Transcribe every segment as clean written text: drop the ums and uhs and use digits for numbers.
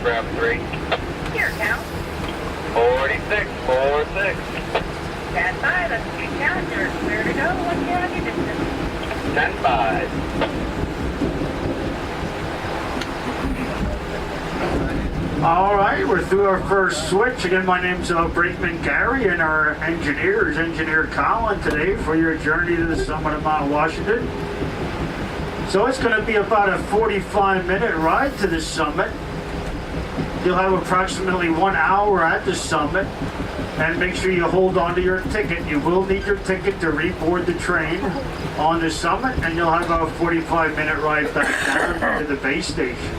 grab 3. Here, count. 46, 46. Stand by, let's get count. You're clear to go. What's your on your distance? 10-5. All right, we're through our first switch. Again, my name's Brakeman Gary, and our engineer is Engineer Colin today for your journey to the summit of Mount Washington. So it's going to be about a 45-minute ride to the summit. You'll have approximately 1 hour at the summit, and make sure you hold on to your ticket. You will need your ticket to reboard the train on the summit, and you'll have a 45-minute ride back down to the base station.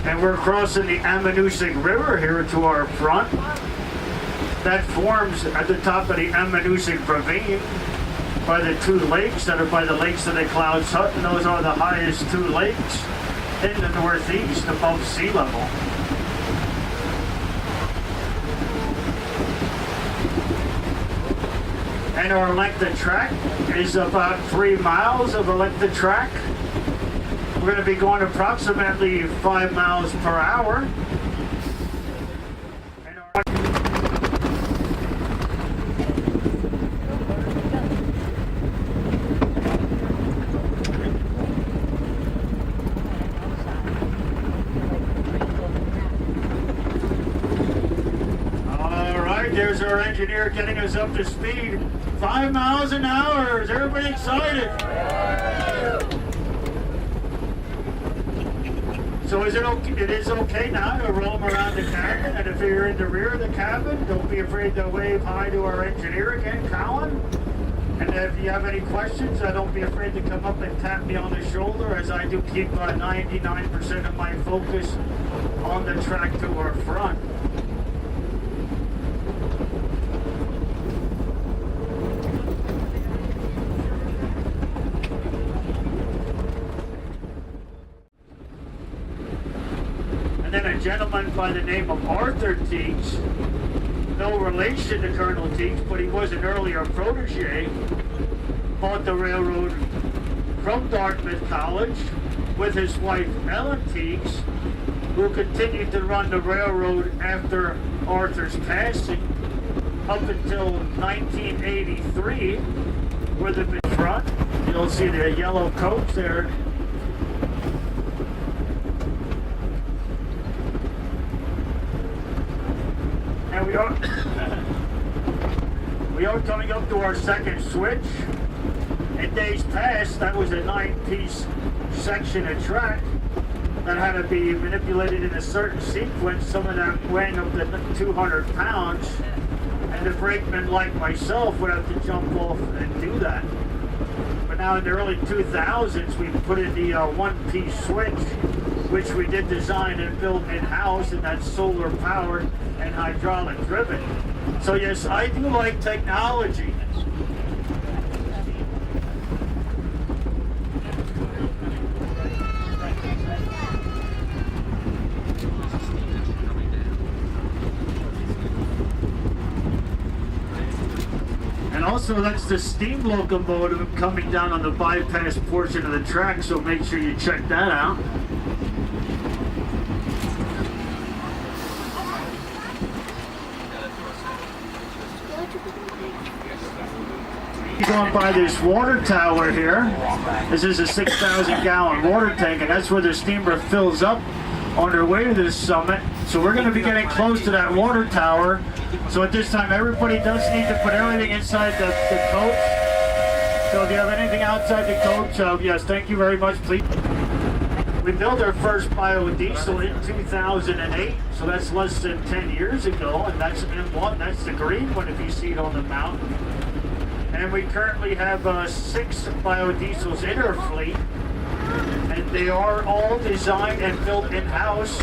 And we're crossing the Ammonoosuc River here to our front. That forms at the top of the Ammonoosuc Ravine by the two lakes that are by the lakes of the Clouds Hut, and those are the highest two lakes in the Northeast above sea level. And our length of track is about 3 miles of a length of track. We're going to be going approximately 5 miles per hour. All right, there's our engineer getting us up to speed. 5 miles an hour. Is everybody excited? So is it okay? It is okay now to roam around the cabin, and if you're in the rear of the cabin, don't be afraid to wave hi to our engineer again, Colin. And if you have any questions, don't be afraid to come up and tap me on the shoulder, as I do keep 99% of my focus on the track to our front. And then a gentleman by the name of Arthur Teets, no relation to Colonel Teets, but he was an earlier protege, bought the railroad from Dartmouth College with his wife Ellen Teets, who continued to run the railroad after Arthur's passing up until 1983, where the front, you'll see the yellow coach there. And we are coming up to our second switch. In days past, that was a 9-piece section of track that had to be manipulated in a certain sequence, some of them weighing up to 200 pounds, and the brakeman like myself would have to jump off and do that. But now in the early 2000s, we put in the one-piece switch, which we did design and build in-house, and that's solar powered and hydraulic driven. So yes, I do like technology. And also that's the steam locomotive coming down on the bypass portion of the track, so make sure you check that out. Going by this water tower here. This is a 6,000 gallon water tank, and that's where the steamer fills up on their way to this summit. So we're going to be getting close to that water tower. So at this time, everybody does need to put everything inside the coach. So if you have anything outside the coach, yes, thank you very much, please. We built our first biodiesel in 2008, so that's less than 10 years ago, and that's M1, that's the green one if you see it on the mountain. And we currently have 6 biodiesels in our fleet, and they are all designed and built in-house.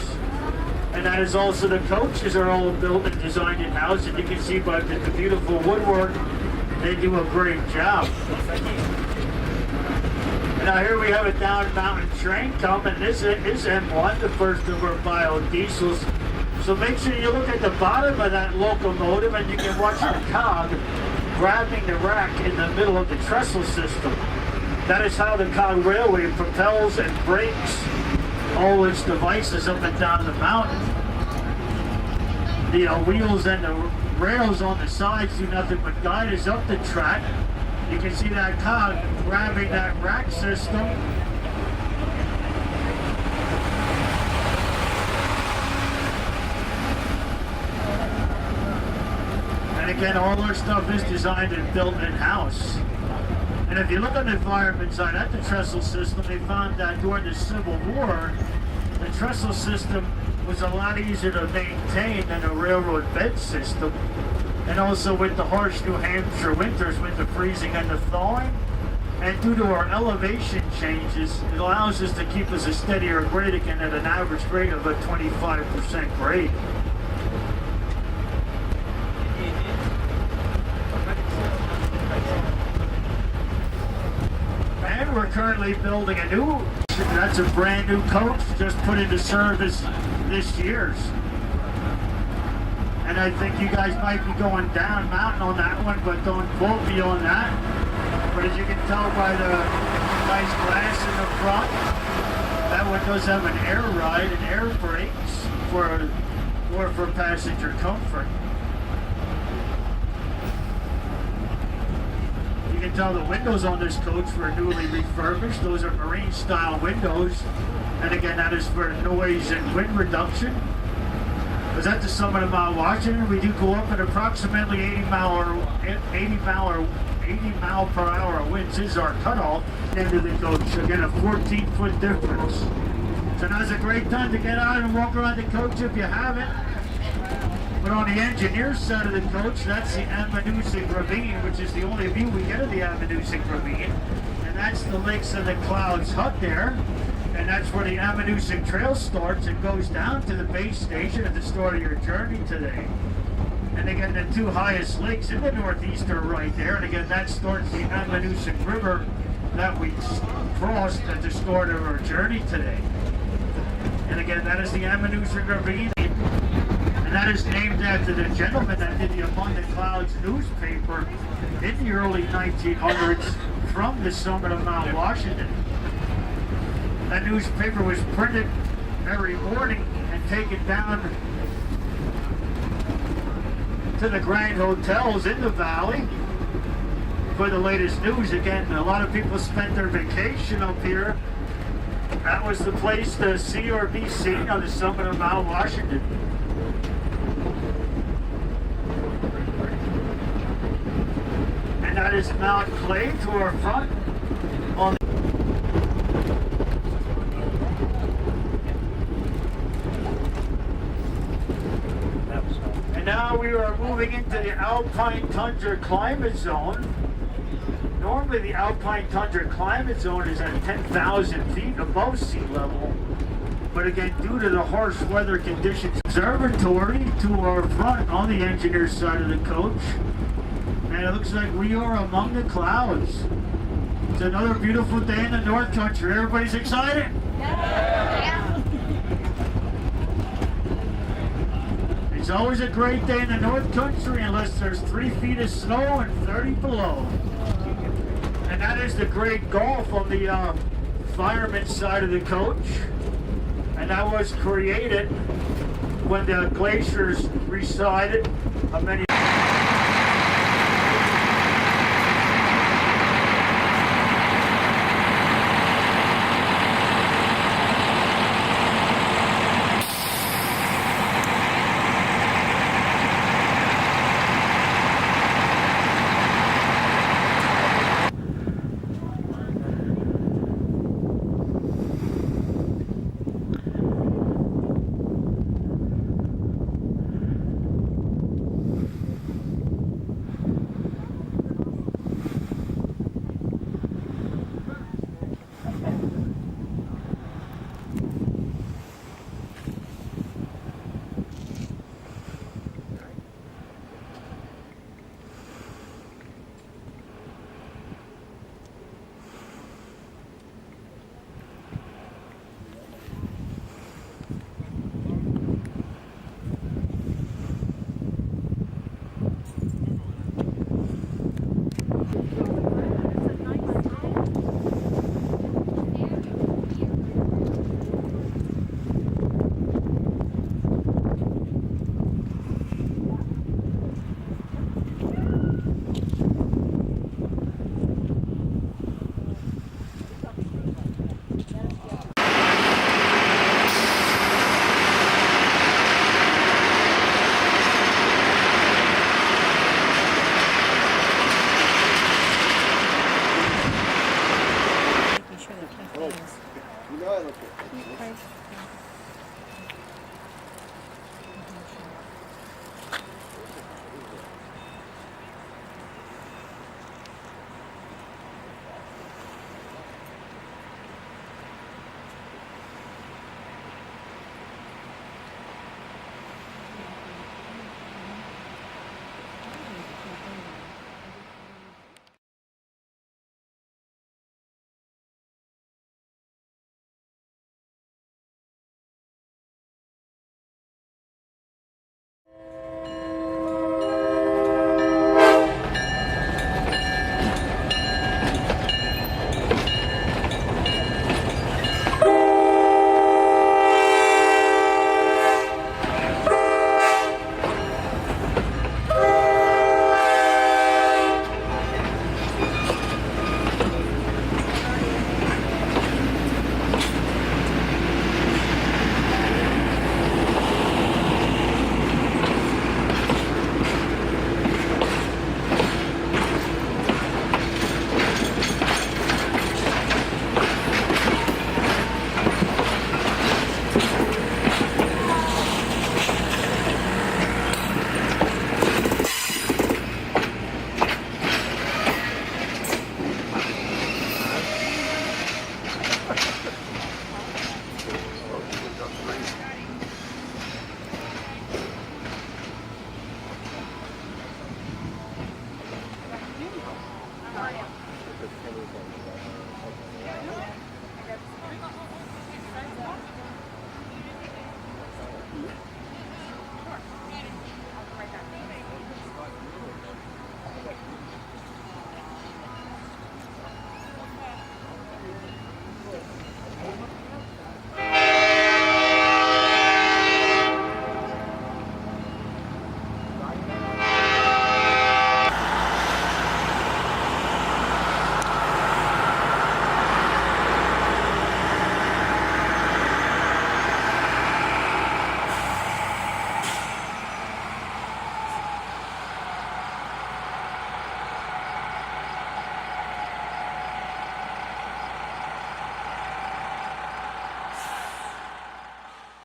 And that is also, the coaches are all built and designed in-house, and you can see by the beautiful woodwork, they do a great job. And now here we have a down mountain train coming. This is M1, the first of our biodiesels. So make sure you look at the bottom of that locomotive, and you can watch the cog grabbing the rack in the middle of the trestle system. That is how the Cog Railway propels and brakes all its devices up and down the mountain. The wheels and the rails on the sides do nothing but guide us up the track. You can see that car grabbing that rack system. And again, all our stuff is designed and built in-house. And if you look on the environment side at the trestle system, they found that during the Civil War, the trestle system was a lot easier to maintain than a railroad bed system. And also with the harsh New Hampshire winters with the freezing and the thawing, and due to our elevation changes, it allows us to keep us a steadier grade again at an average grade of a 25% grade. And we're currently building a new, that's a brand new coach just put into service this year. And I think you guys might be going down mountain on that one, but don't quote me on that. But as you can tell by the nice glass in the front, that one does have an air ride and air brakes for passenger comfort. You can tell the windows on this coach were newly refurbished. Those are marine style windows. And again, that is for noise and wind reduction. Because at the summit of Mount Washington, we do go up at approximately 80 mile per hour winds is our cutoff end of the coach. Again, a 14-foot difference. So now's a great time to get out and walk around the coach if you haven't. But on the engineer's side of the coach, that's the Ammonoosuc Ravine, which is the only view we get of the Ammonoosuc Ravine. And that's the Lakes of the Clouds hut there. And that's where the Ammonoosuc Trail starts and goes down to the base station at the start of your journey today. And again, the two highest lakes in the Northeast are right there. And again, that starts the Ammonoosuc River that we crossed at the start of our journey today. And again, that is the Ammonoosuc Ravine. And that is named after the gentleman that did the Among the Clouds newspaper in the early 1900s from the summit of Mount Washington. That newspaper was printed every morning and taken down to the Grand Hotels in the valley for the latest news. Again, a lot of people spent their vacation up here. That was the place to see or be seen on the summit of Mount Washington. And that is Mount Clay to our front. Now we are moving into the Alpine Tundra Climate Zone. Normally the Alpine Tundra Climate Zone is at 10,000 feet above sea level. But again, due to the harsh weather conditions, observatory to our front on the engineer's side of the coach. And it looks like we are among the clouds. It's another beautiful day in the North Country. Everybody's excited? Yeah. It's always a great day in the North Country unless there's 3 feet of snow and 30 below. And that is the Great Gulf on the fireman's side of the coach. And that was created when the glaciers receded many America.